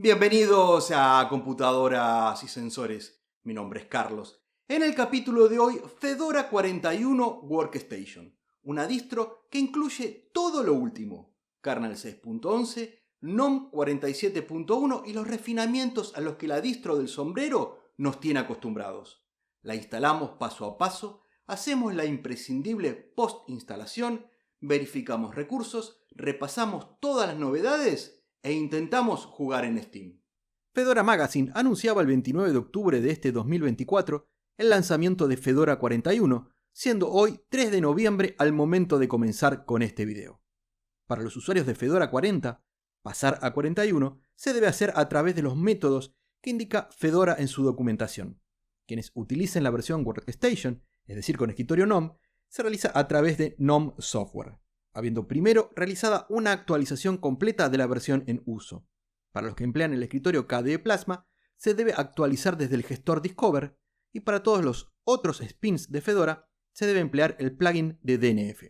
Bienvenidos a Computadoras y Sensores. Mi nombre es Carlos. En el capítulo de hoy, Fedora 41 Workstation, una distro que incluye todo lo último: kernel 6.11, GNOME 47.1 y los refinamientos a los que la distro del sombrero nos tiene acostumbrados. La instalamos paso a paso, hacemos la imprescindible post-instalación, verificamos recursos, repasamos todas las novedades e intentamos jugar en Steam. Fedora Magazine anunciaba el 29 de octubre de este 2024 el lanzamiento de Fedora 41, siendo hoy 3 de noviembre al momento de comenzar con este video. Para los usuarios de Fedora 40, pasar a 41 se debe hacer a través de los métodos que indica Fedora en su documentación. Quienes utilicen la versión Workstation, es decir, con escritorio GNOME, se realiza a través de GNOME Software, habiendo primero realizada una actualización completa de la versión en uso. Para los que emplean el escritorio KDE Plasma, se debe actualizar desde el gestor Discover, y para todos los otros spins de Fedora, se debe emplear el plugin de DNF.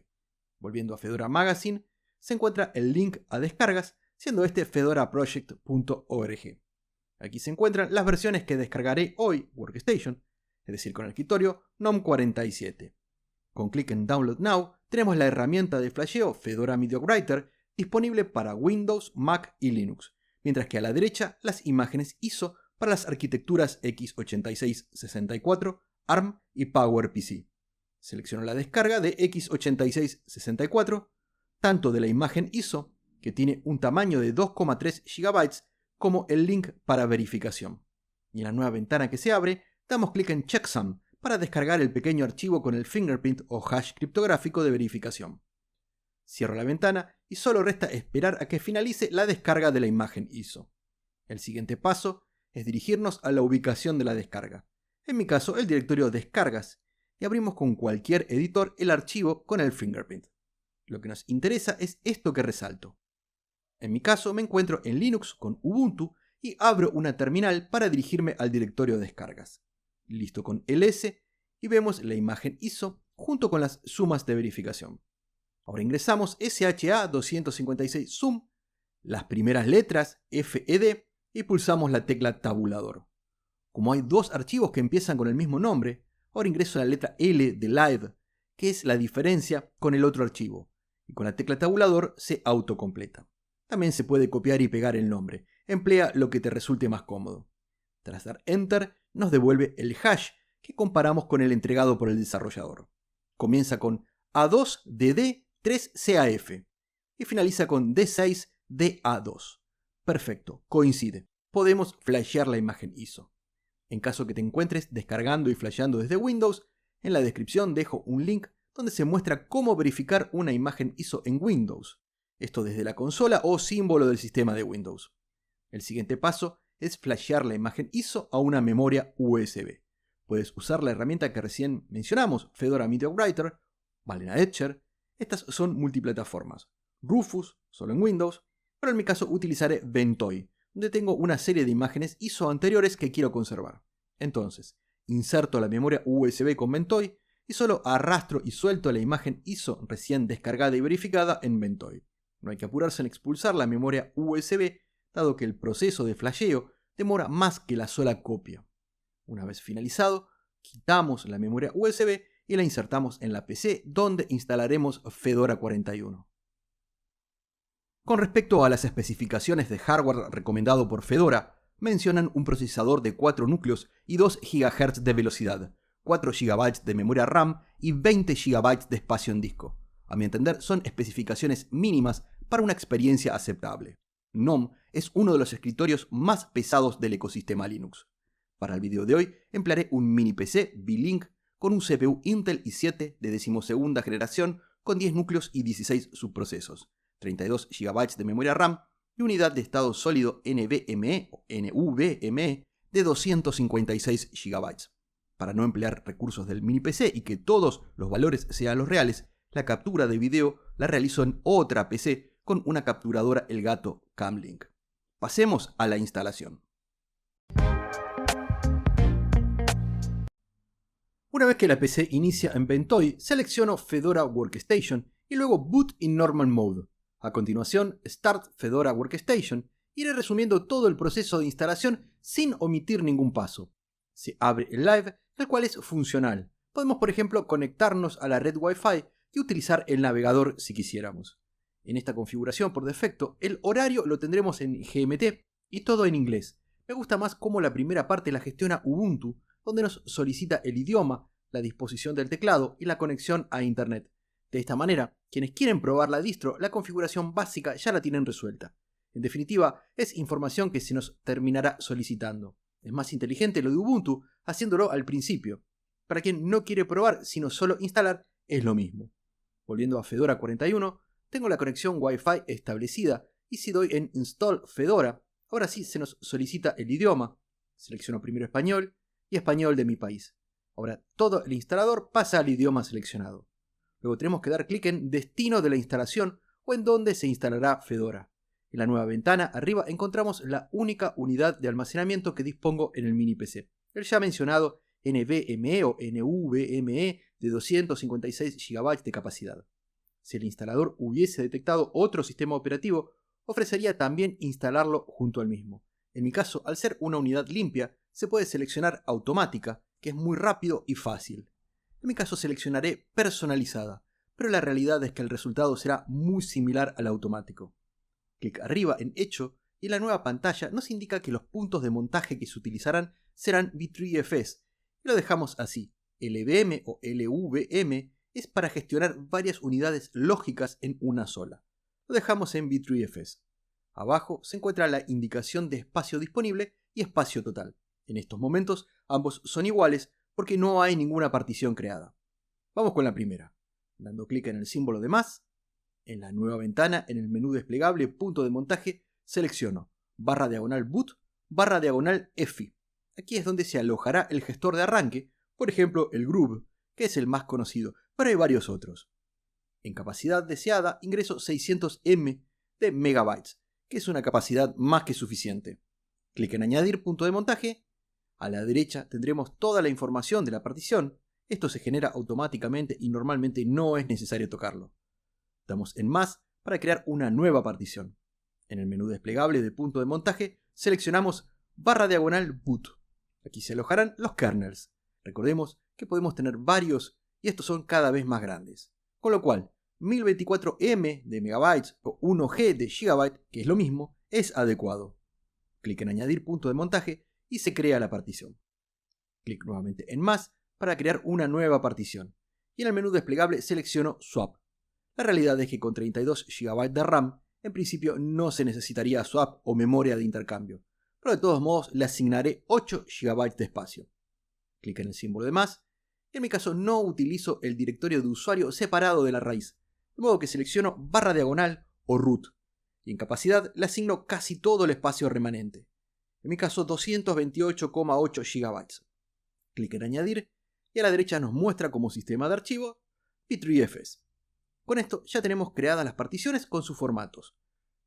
Volviendo a Fedora Magazine, se encuentra el link a descargas, siendo este fedoraproject.org. Aquí se encuentran las versiones que descargaré hoy, Workstation, es decir, con el escritorio GNOME 47. Con clic en Download Now, tenemos la herramienta de flasheo Fedora Media Writer disponible para Windows, Mac y Linux, mientras que a la derecha las imágenes ISO para las arquitecturas x86-64, ARM y PowerPC. Selecciono la descarga de x86-64, tanto de la imagen ISO, que tiene un tamaño de 2,3 GB, como el link para verificación. Y en la nueva ventana que se abre, damos clic en Checksum para descargar el pequeño archivo con el fingerprint o hash criptográfico de verificación. Cierro la ventana y solo resta esperar a que finalice la descarga de la imagen ISO. El siguiente paso es dirigirnos a la ubicación de la descarga, en mi caso el directorio descargas, y abrimos con cualquier editor el archivo con el fingerprint. Lo que nos interesa es esto que resalto. En mi caso me encuentro en Linux con Ubuntu y abro una terminal para dirigirme al directorio descargas. Listo con ls y vemos la imagen ISO junto con las sumas de verificación. Ahora ingresamos SHA-256 sum, las primeras letras FED y pulsamos la tecla tabulador. Como hay dos archivos que empiezan con el mismo nombre, ahora ingreso la letra L de live, que es la diferencia con el otro archivo, y con la tecla tabulador se autocompleta. También se puede copiar y pegar el nombre, emplea lo que te resulte más cómodo. Tras dar Enter, nos devuelve el hash que comparamos con el entregado por el desarrollador. Comienza con A2DD3CAF y finaliza con D6DA2. Perfecto, coincide. Podemos flashear la imagen ISO. En caso que te encuentres descargando y flasheando desde Windows, en la descripción dejo un link donde se muestra cómo verificar una imagen ISO en Windows. Esto desde la consola o símbolo del sistema de Windows. El siguiente paso es flashear la imagen ISO a una memoria USB. Puedes usar la herramienta que recién mencionamos, Fedora Media Writer, Balena Etcher. Estas son multiplataformas. Rufus, solo en Windows, pero en mi caso utilizaré Ventoy, donde tengo una serie de imágenes ISO anteriores que quiero conservar. Entonces, inserto la memoria USB con Ventoy y solo arrastro y suelto la imagen ISO recién descargada y verificada en Ventoy. No hay que apurarse en expulsar la memoria USB, dado que el proceso de flasheo demora más que la sola copia. Una vez finalizado, quitamos la memoria USB y la insertamos en la PC donde instalaremos Fedora 41. Con respecto a las especificaciones de hardware recomendado por Fedora, mencionan un procesador de 4 núcleos y 2 GHz de velocidad, 4 GB de memoria RAM y 20 GB de espacio en disco. A mi entender, son especificaciones mínimas para una experiencia aceptable. GNOME es uno de los escritorios más pesados del ecosistema Linux. Para el video de hoy emplearé un mini PC V-Link con un CPU Intel i7 de 12ª generación con 10 núcleos y 16 subprocesos, 32 GB de memoria RAM y unidad de estado sólido NVMe o NVMe de 256 GB. Para no emplear recursos del mini PC y que todos los valores sean los reales, la captura de video la realizo en otra PC con una capturadora Elgato Camlink. Pasemos a la instalación. Una vez que la PC inicia en Ventoy, selecciono Fedora Workstation y luego Boot in Normal Mode. A continuación, Start Fedora Workstation Iré resumiendo todo el proceso de instalación sin omitir ningún paso. Se abre el Live, el cual es funcional. Podemos, por ejemplo, conectarnos a la red Wi-Fi y utilizar el navegador si quisiéramos. En esta configuración, por defecto, el horario lo tendremos en GMT y todo en inglés. Me gusta más cómo la primera parte la gestiona Ubuntu, donde nos solicita el idioma, la disposición del teclado y la conexión a Internet. De esta manera, quienes quieren probar la distro, la configuración básica ya la tienen resuelta. En definitiva, es información que se nos terminará solicitando. Es más inteligente lo de Ubuntu, haciéndolo al principio. Para quien no quiere probar, sino solo instalar, es lo mismo. Volviendo a Fedora 41, tengo la conexión Wi-Fi establecida y si doy en Install Fedora, ahora sí se nos solicita el idioma. Selecciono primero español y español de mi país. Ahora todo el instalador pasa al idioma seleccionado. Luego tenemos que dar clic en Destino de la instalación o en donde se instalará Fedora. En la nueva ventana arriba encontramos la única unidad de almacenamiento que dispongo en el mini PC, el ya mencionado NVMe o NVMe de 256 GB de capacidad. Si el instalador hubiese detectado otro sistema operativo, ofrecería también instalarlo junto al mismo. En mi caso, al ser una unidad limpia, se puede seleccionar automática, que es muy rápido y fácil. En mi caso seleccionaré personalizada, pero la realidad es que el resultado será muy similar al automático. Clic arriba en Hecho y la nueva pantalla nos indica que los puntos de montaje que se utilizarán serán V3FS, y lo dejamos así. LVM o LVM es para gestionar varias unidades lógicas en una sola. Lo dejamos en V3FS. Abajo se encuentra la indicación de espacio disponible y espacio total. En estos momentos ambos son iguales porque no hay ninguna partición creada. Vamos con la primera. Dando clic en el símbolo de más, en la nueva ventana, en el menú desplegable punto de montaje, selecciono /boot /EFI. Aquí es donde se alojará el gestor de arranque, por ejemplo el Groove, que es el más conocido, pero hay varios otros. En capacidad deseada ingreso 600 M de megabytes, que es una capacidad más que suficiente. Clic en añadir punto de montaje. A la derecha tendremos toda la información de la partición. Esto se genera automáticamente y normalmente no es necesario tocarlo. Damos en más para crear una nueva partición. En el menú desplegable de punto de montaje seleccionamos /boot. Aquí se alojarán los kernels. Recordemos que podemos tener varios y estos son cada vez más grandes. Con lo cual, 1024 M de megabytes o 1G de gigabyte, que es lo mismo, es adecuado. Clic en añadir punto de montaje y se crea la partición. Clic nuevamente en más para crear una nueva partición. Y en el menú desplegable selecciono Swap. La realidad es que con 32 GB de RAM, en principio no se necesitaría swap o memoria de intercambio, pero de todos modos le asignaré 8 GB de espacio. Clic en el símbolo de más. En mi caso no utilizo el directorio de usuario separado de la raíz, de modo que selecciono /diagonal o root, y en capacidad le asigno casi todo el espacio remanente, en mi caso 228,8 GB. Clic en añadir y a la derecha nos muestra como sistema de archivo V3FS. Con esto ya tenemos creadas las particiones con sus formatos.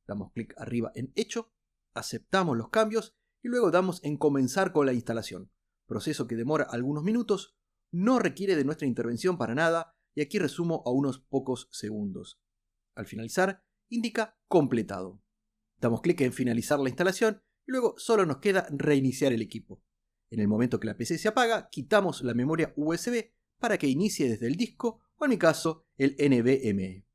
Damos clic arriba en Hecho, aceptamos los cambios y luego damos en Comenzar con la instalación, proceso que demora algunos minutos, no requiere de nuestra intervención para nada y aquí resumo a unos pocos segundos. Al finalizar, indica completado. Damos clic en finalizar la instalación y luego solo nos queda reiniciar el equipo. En el momento que la PC se apaga, quitamos la memoria USB para que inicie desde el disco o en mi caso el NVMe.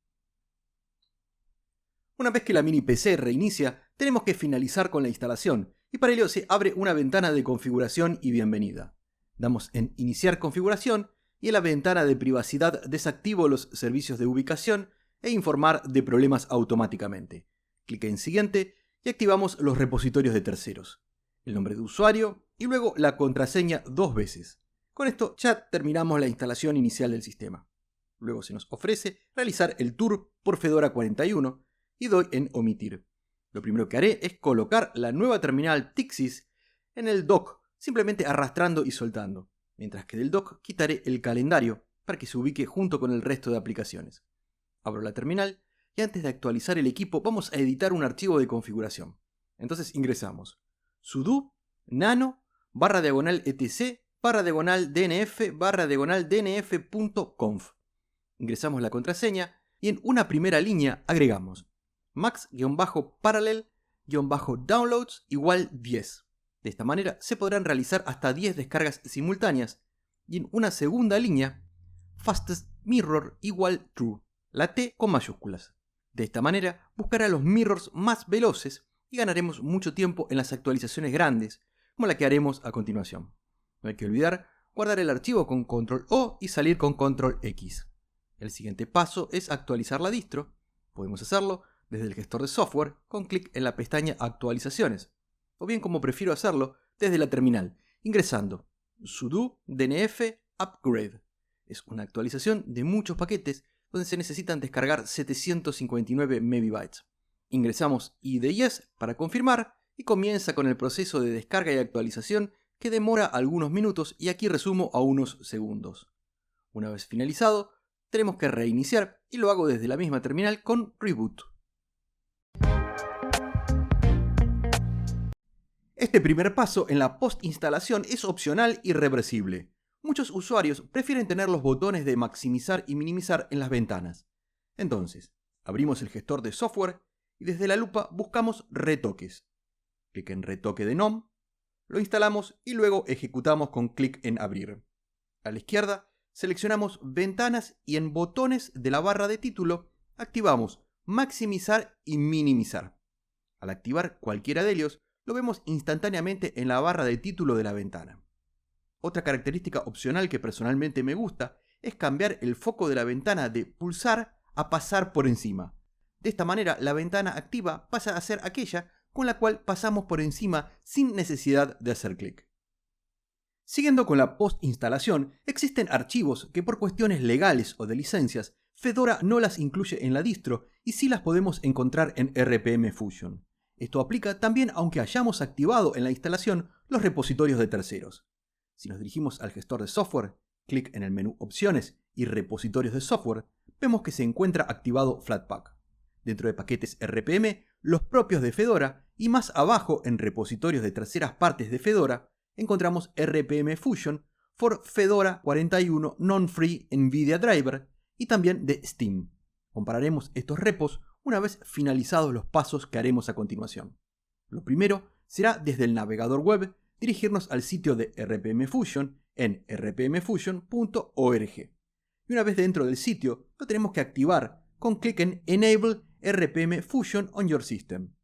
Una vez que la mini PC reinicia, tenemos que finalizar con la instalación y para ello se abre una ventana de configuración y bienvenida. Damos en Iniciar configuración y en la ventana de privacidad desactivo los servicios de ubicación e informar de problemas automáticamente. Clic en Siguiente y activamos los repositorios de terceros, el nombre de usuario y luego la contraseña 2 veces. Con esto ya terminamos la instalación inicial del sistema. Luego se nos ofrece realizar el tour por Fedora 41 y doy en Omitir. Lo primero que haré es colocar la nueva terminal Tixis en el dock, simplemente arrastrando y soltando, mientras que del dock quitaré el calendario para que se ubique junto con el resto de aplicaciones. Abro la terminal y antes de actualizar el equipo vamos a editar un archivo de configuración. Entonces ingresamos sudo nano /etc /dnf /dnf.conf. Ingresamos la contraseña y en una primera línea agregamos max-parallel fedora-downloads igual 10. De esta manera se podrán realizar hasta 10 descargas simultáneas. Y en una segunda línea, fastest mirror igual true, la T con mayúsculas. De esta manera buscará los mirrors más veloces y ganaremos mucho tiempo en las actualizaciones grandes, como la que haremos a continuación. No hay que olvidar guardar el archivo con Control O y salir con Control X. El siguiente paso es actualizar la distro. Podemos hacerlo desde el gestor de software con clic en la pestaña Actualizaciones, o bien, como prefiero hacerlo, desde la terminal, ingresando sudo dnf upgrade. Es una actualización de muchos paquetes donde se necesitan descargar 759 MB. Ingresamos IDES para confirmar y comienza con el proceso de descarga y actualización que demora algunos minutos y aquí resumo a unos segundos. Una vez finalizado, tenemos que reiniciar y lo hago desde la misma terminal con Reboot. Este primer paso en la postinstalación es opcional y reversible. Muchos usuarios prefieren tener los botones de maximizar y minimizar en las ventanas. Entonces, abrimos el gestor de software y desde la lupa buscamos retoques. Clic en retoque de NOM, lo instalamos y luego ejecutamos con clic en abrir. A la izquierda seleccionamos ventanas y en botones de la barra de título activamos maximizar y minimizar. Al activar cualquiera de ellos, lo vemos instantáneamente en la barra de título de la ventana. Otra característica opcional que personalmente me gusta es cambiar el foco de la ventana de pulsar a pasar por encima. De esta manera, la ventana activa pasa a ser aquella con la cual pasamos por encima sin necesidad de hacer clic. Siguiendo con la postinstalación, existen archivos que por cuestiones legales o de licencias, Fedora no las incluye en la distro y sí las podemos encontrar en RPM Fusion. Esto aplica también aunque hayamos activado en la instalación los repositorios de terceros. Si nos dirigimos al gestor de software, clic en el menú Opciones y Repositorios de software, vemos que se encuentra activado Flatpak. Dentro de paquetes RPM, los propios de Fedora, y más abajo en repositorios de terceras partes de Fedora, encontramos RPM Fusion for Fedora 41 Non-Free NVIDIA Driver y también de Steam. Compararemos estos repos una vez finalizados los pasos que haremos a continuación. Lo primero será desde el navegador web dirigirnos al sitio de RPM Fusion en rpmfusion.org. Y una vez dentro del sitio, lo tenemos que activar con clic en Enable RPM Fusion on your system.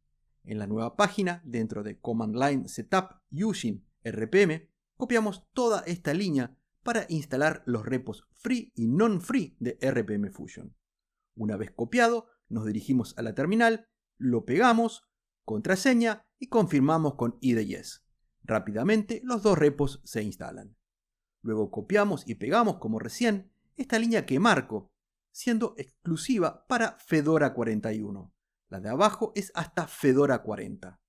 En la nueva página, dentro de Command Line Setup Using RPM, copiamos toda esta línea para instalar los repos free y non-free de RPM Fusion. Una vez copiado, nos dirigimos a la terminal, lo pegamos, contraseña y confirmamos con IDES. Rápidamente los dos repos se instalan. Luego copiamos y pegamos, como recién, esta línea que marco, siendo exclusiva para Fedora 41. La de abajo es hasta Fedora 40.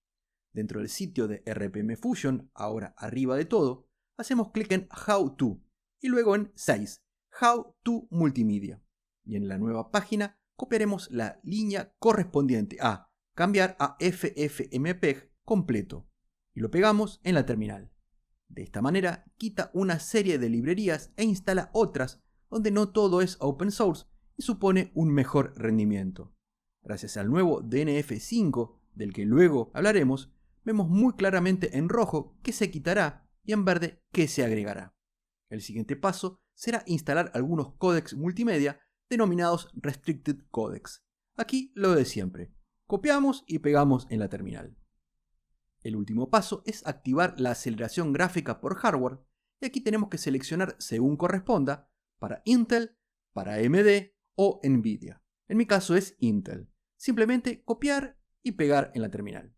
Dentro del sitio de RPM Fusion, ahora arriba de todo, hacemos clic en How To y luego en 6, How To Multimedia. Y en la nueva página copiaremos la línea correspondiente a cambiar a FFmpeg completo y lo pegamos en la terminal. De esta manera quita una serie de librerías e instala otras donde no todo es open source y supone un mejor rendimiento. Gracias al nuevo DNF5, del que luego hablaremos, vemos muy claramente en rojo qué se quitará y en verde qué se agregará. El siguiente paso será instalar algunos códecs multimedia denominados Restricted Codecs. Aquí lo de siempre. Copiamos y pegamos en la terminal. El último paso es activar la aceleración gráfica por hardware y aquí tenemos que seleccionar según corresponda para Intel, para AMD o NVIDIA. En mi caso es Intel. Simplemente copiar y pegar en la terminal.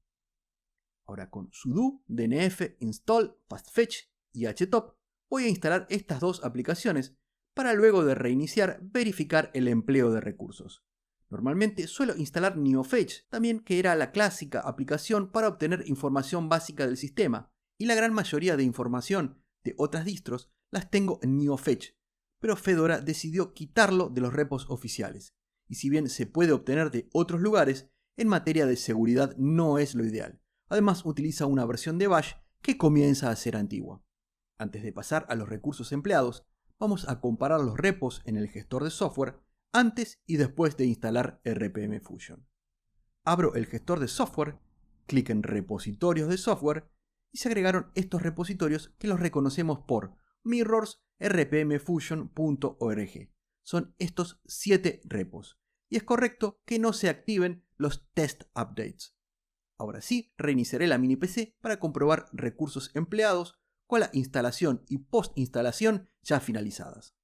Ahora con sudo dnf install fastfetch y htop voy a instalar estas dos aplicaciones para luego de reiniciar verificar el empleo de recursos. Normalmente suelo instalar NeoFetch, también que era la clásica aplicación para obtener información básica del sistema, y la gran mayoría de información de otras distros las tengo en NeoFetch, pero Fedora decidió quitarlo de los repos oficiales, y si bien se puede obtener de otros lugares, en materia de seguridad no es lo ideal. Además utiliza una versión de Bash que comienza a ser antigua. Antes de pasar a los recursos empleados, vamos a comparar los repos en el gestor de software antes y después de instalar RPM Fusion. Abro el gestor de software clic en repositorios de software y se agregaron estos repositorios que los reconocemos por mirrors.rpmfusion.org. Son estos 7 repos y es correcto que no se activen los test updates. Ahora sí, reiniciaré la mini PC para comprobar recursos empleados con la instalación y post-instalación ya finalizadas.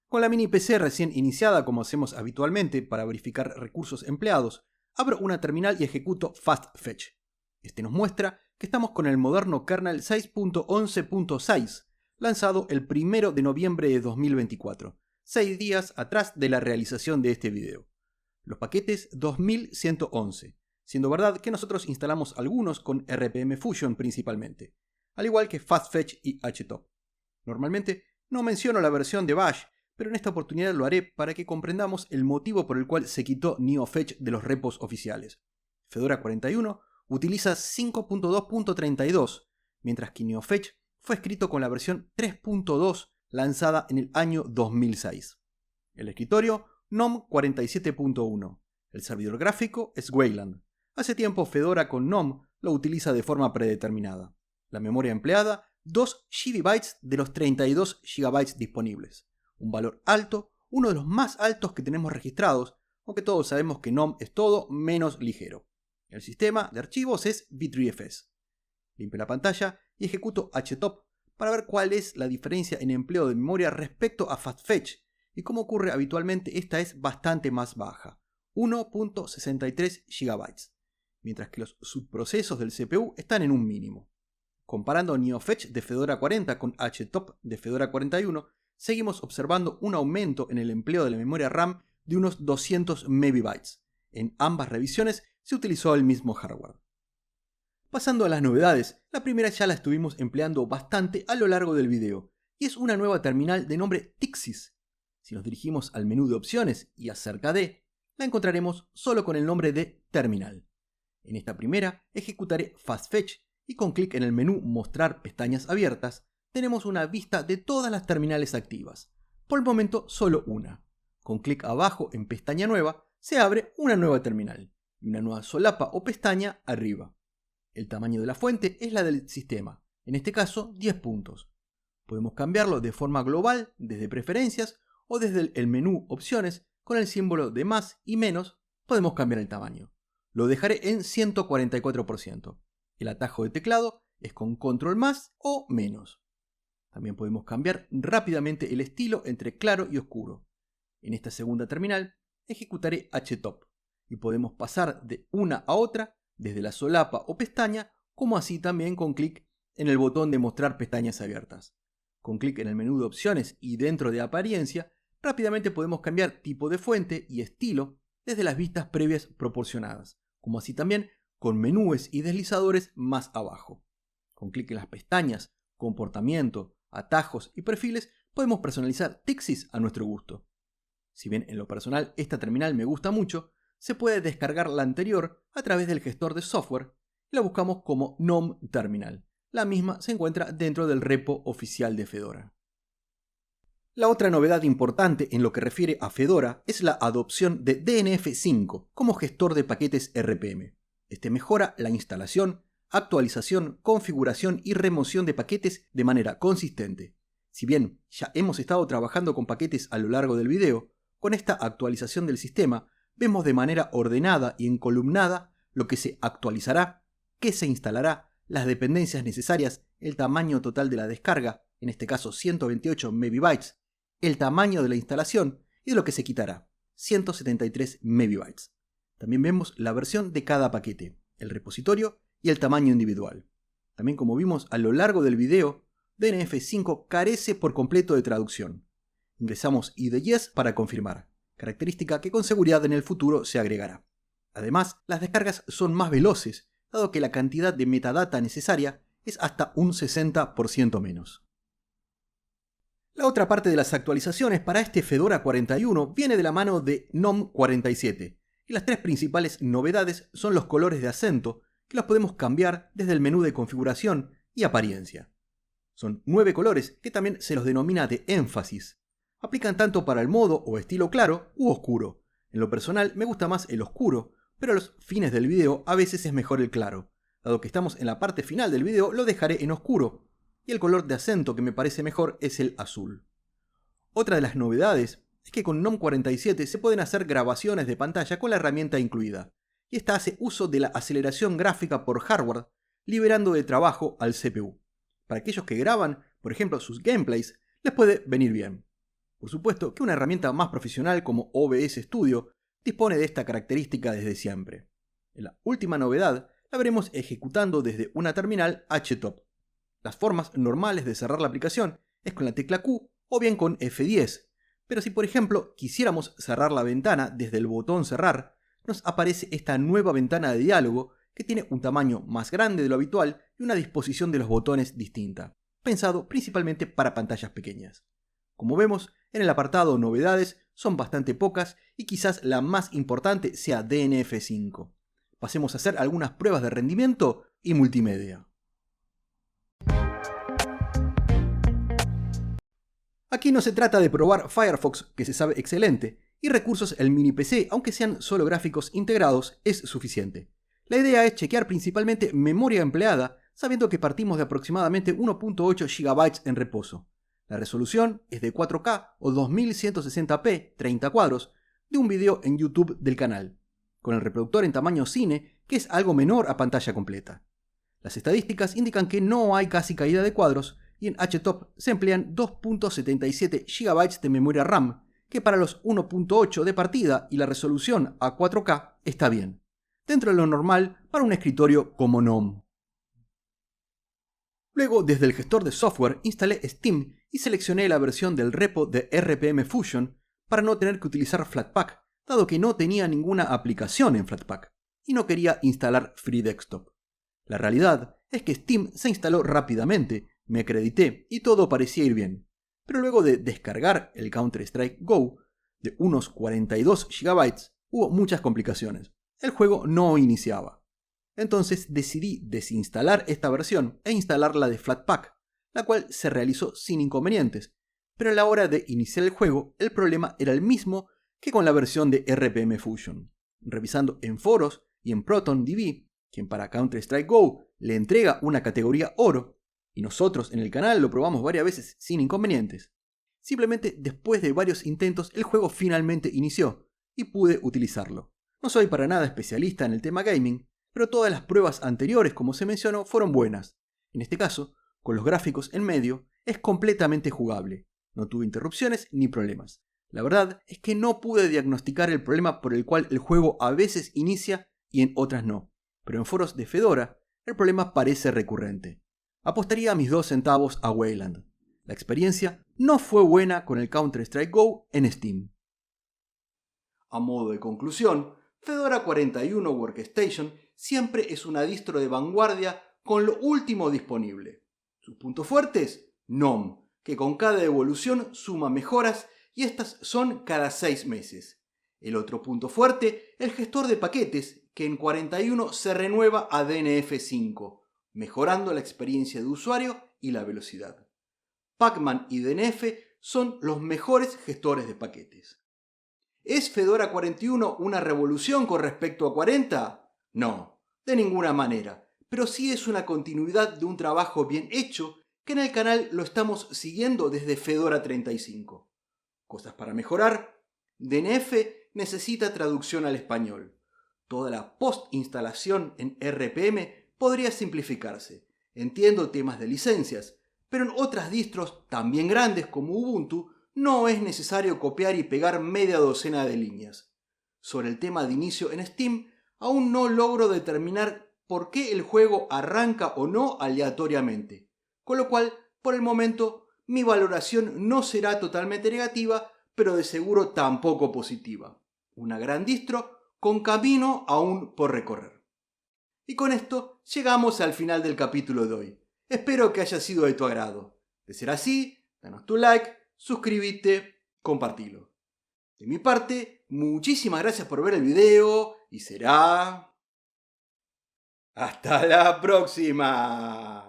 Con la mini PC recién iniciada, como hacemos habitualmente para verificar recursos empleados, abro una terminal y ejecuto fastfetch. Este nos muestra que estamos con el moderno kernel 6.11.6, lanzado el 1 de noviembre de 2024, 6 días atrás de la realización de este video. Los paquetes 2111, siendo verdad que nosotros instalamos algunos con RPM Fusion principalmente, al igual que fastfetch y htop. Normalmente no menciono la versión de bash, pero en esta oportunidad lo haré para que comprendamos el motivo por el cual se quitó NeoFetch de los repos oficiales. Fedora 41 utiliza 5.2.32, mientras que NeoFetch fue escrito con la versión 3.2 lanzada en el año 2006. El escritorio GNOME 47.1. El servidor gráfico es Wayland. Hace tiempo Fedora con GNOME lo utiliza de forma predeterminada. La memoria empleada, 2 GB de los 32 GB disponibles. Un valor alto, uno de los más altos que tenemos registrados, aunque todos sabemos que GNOME es todo menos ligero. El sistema de archivos es V3FS. Limpio la pantalla y ejecuto htop para ver cuál es la diferencia en empleo de memoria respecto a fastfetch, y como ocurre habitualmente esta es bastante más baja, 1.63 GB, mientras que los subprocesos del CPU están en un mínimo. Comparando NeoFetch de Fedora 40 con htop de Fedora 41, seguimos observando un aumento en el empleo de la memoria RAM de unos 200 MB. En ambas revisiones se utilizó el mismo hardware. Pasando a las novedades, la primera ya la estuvimos empleando bastante a lo largo del video, y es una nueva terminal de nombre Tixis. Si nos dirigimos al menú de opciones y acerca de, la encontraremos solo con el nombre de terminal. En esta primera ejecutaré fastfetch y con clic en el menú mostrar pestañas abiertas, tenemos una vista de todas las terminales activas. Por el momento solo una. Con clic abajo en pestaña nueva se abre una nueva terminal y una nueva solapa o pestaña arriba. El tamaño de la fuente es la del sistema, en este caso 10 puntos. Podemos cambiarlo de forma global desde preferencias o desde el menú opciones con el símbolo de más y menos podemos cambiar el tamaño. Lo dejaré en 144%. El atajo de teclado es con control más o menos. También podemos cambiar rápidamente el estilo entre claro y oscuro. En esta segunda terminal ejecutaré htop y podemos pasar de una a otra desde la solapa o pestaña, como así también con clic en el botón de mostrar pestañas abiertas. Con clic en el menú de opciones y dentro de apariencia, rápidamente podemos cambiar tipo de fuente y estilo desde las vistas previas proporcionadas, como así también con menúes y deslizadores más abajo. Con clic en las pestañas, comportamiento, atajos y perfiles podemos personalizar Tixis a nuestro gusto. Si bien en lo personal esta terminal me gusta mucho, se puede descargar la anterior a través del gestor de software y la buscamos como GNOME Terminal. La misma se encuentra dentro del repo oficial de Fedora. La otra novedad importante en lo que refiere a Fedora es la adopción de DNF5 como gestor de paquetes RPM. Este mejora la instalación, actualización, configuración y remoción de paquetes de manera consistente. Si bien ya hemos estado trabajando con paquetes a lo largo del video, con esta actualización del sistema vemos de manera ordenada y encolumnada lo que se actualizará, qué se instalará, las dependencias necesarias, el tamaño total de la descarga, en este caso 128 MB, el tamaño de la instalación y de lo que se quitará, 173 MB. También vemos la versión de cada paquete, el repositorio y el tamaño individual. También, como vimos a lo largo del video, DNF5 carece por completo de traducción. Ingresamos IDES para confirmar, característica que con seguridad en el futuro se agregará. Además, las descargas son más veloces, dado que la cantidad de metadata necesaria es hasta un 60% menos. La otra parte de las actualizaciones para este Fedora 41 viene de la mano de GNOME 47, y las tres principales novedades son los colores de acento, que los podemos cambiar desde el menú de configuración y apariencia. Son 9 colores que también se los denomina de énfasis. Aplican tanto para el modo o estilo claro u oscuro, En lo personal me gusta más el oscuro, pero a los fines del video a veces es mejor el claro. Dado que estamos en la parte final del video, lo dejaré en oscuro, y el color de acento que me parece mejor es el azul. Otra de las novedades es que con GNOME 47 se pueden hacer grabaciones de pantalla con la herramienta incluida, y esta hace uso de la aceleración gráfica por hardware, liberando de trabajo al CPU. Para aquellos que graban, por ejemplo, sus gameplays, les puede venir bien. Por supuesto que una herramienta más profesional como OBS Studio dispone de esta característica desde siempre. En la última novedad la veremos ejecutando desde una terminal HTOP. Las formas normales de cerrar la aplicación es con la tecla Q o bien con F10, pero si por ejemplo quisiéramos cerrar la ventana desde el botón cerrar, nos aparece esta nueva ventana de diálogo que tiene un tamaño más grande de lo habitual y una disposición de los botones distinta, pensado principalmente para pantallas pequeñas. Como vemos, en el apartado Novedades son bastante pocas y quizás la más importante sea DNF5. Pasemos a hacer algunas pruebas de rendimiento y multimedia. Aquí no se trata de probar Firefox, que se sabe excelente, y recursos el mini PC, aunque sean solo gráficos integrados, es suficiente. La idea es chequear principalmente memoria empleada, sabiendo que partimos de aproximadamente 1.8 GB en reposo. La resolución es de 4K o 2160p, 30 cuadros, de un video en YouTube del canal, con el reproductor en tamaño cine, que es algo menor a pantalla completa. Las estadísticas indican que no hay casi caída de cuadros, y en HTOP se emplean 2.77 GB de memoria RAM, que para los 1.8 de partida y la resolución a 4K está bien, dentro de lo normal para un escritorio como GNOME. Luego, desde el gestor de software, instalé Steam y seleccioné la versión del repo de RPM Fusion para no tener que utilizar Flatpak, dado que no tenía ninguna aplicación en Flatpak y no quería instalar FreeDesktop. La realidad es que Steam se instaló rápidamente, me acredité y todo parecía ir bien, pero luego de descargar el Counter-Strike Go de unos 42 GB hubo muchas complicaciones. El juego no iniciaba. Entonces decidí desinstalar esta versión e instalar la de Flatpak, la cual se realizó sin inconvenientes, pero a la hora de iniciar el juego el problema era el mismo que con la versión de RPM Fusion. Revisando en foros y en ProtonDB, quien para Counter-Strike Go le entrega una categoría oro, y nosotros en el canal lo probamos varias veces sin inconvenientes. Simplemente después de varios intentos el juego finalmente inició y pude utilizarlo. No soy para nada especialista en el tema gaming, pero todas las pruebas anteriores, como se mencionó, fueron buenas. En este caso, con los gráficos en medio, es completamente jugable. No tuve interrupciones ni problemas. La verdad es que no pude diagnosticar el problema por el cual el juego a veces inicia y en otras no, pero en foros de Fedora el problema parece recurrente. Apostaría mis 2 centavos a Wayland. La experiencia no fue buena con el Counter-Strike Go en Steam. A modo de conclusión, Fedora 41 Workstation siempre es una distro de vanguardia con lo último disponible. Sus puntos fuertes, GNOME, que con cada evolución suma mejoras y estas son cada 6 meses. El otro punto fuerte, el gestor de paquetes, que en 41 se renueva a DNF5, mejorando la experiencia de usuario y la velocidad. Pacman y DNF son los mejores gestores de paquetes. ¿Es Fedora 41 una revolución con respecto a 40? No, de ninguna manera, pero sí es una continuidad de un trabajo bien hecho que en el canal lo estamos siguiendo desde Fedora 35. Cosas para mejorar. DNF necesita traducción al español. Toda la post-instalación en RPM podría simplificarse. Entiendo temas de licencias, pero en otras distros también grandes como Ubuntu no es necesario copiar y pegar media docena de líneas. Sobre el tema de inicio en Steam, aún no logro determinar por qué el juego arranca o no aleatoriamente, con lo cual, por el momento, mi valoración no será totalmente negativa, pero de seguro tampoco positiva. Una gran distro con camino aún por recorrer. Y con esto llegamos al final del capítulo de hoy. Espero que haya sido de tu agrado. De ser así, danos tu like, suscríbete, compartilo. De mi parte, muchísimas gracias por ver el video y será... ¡hasta la próxima!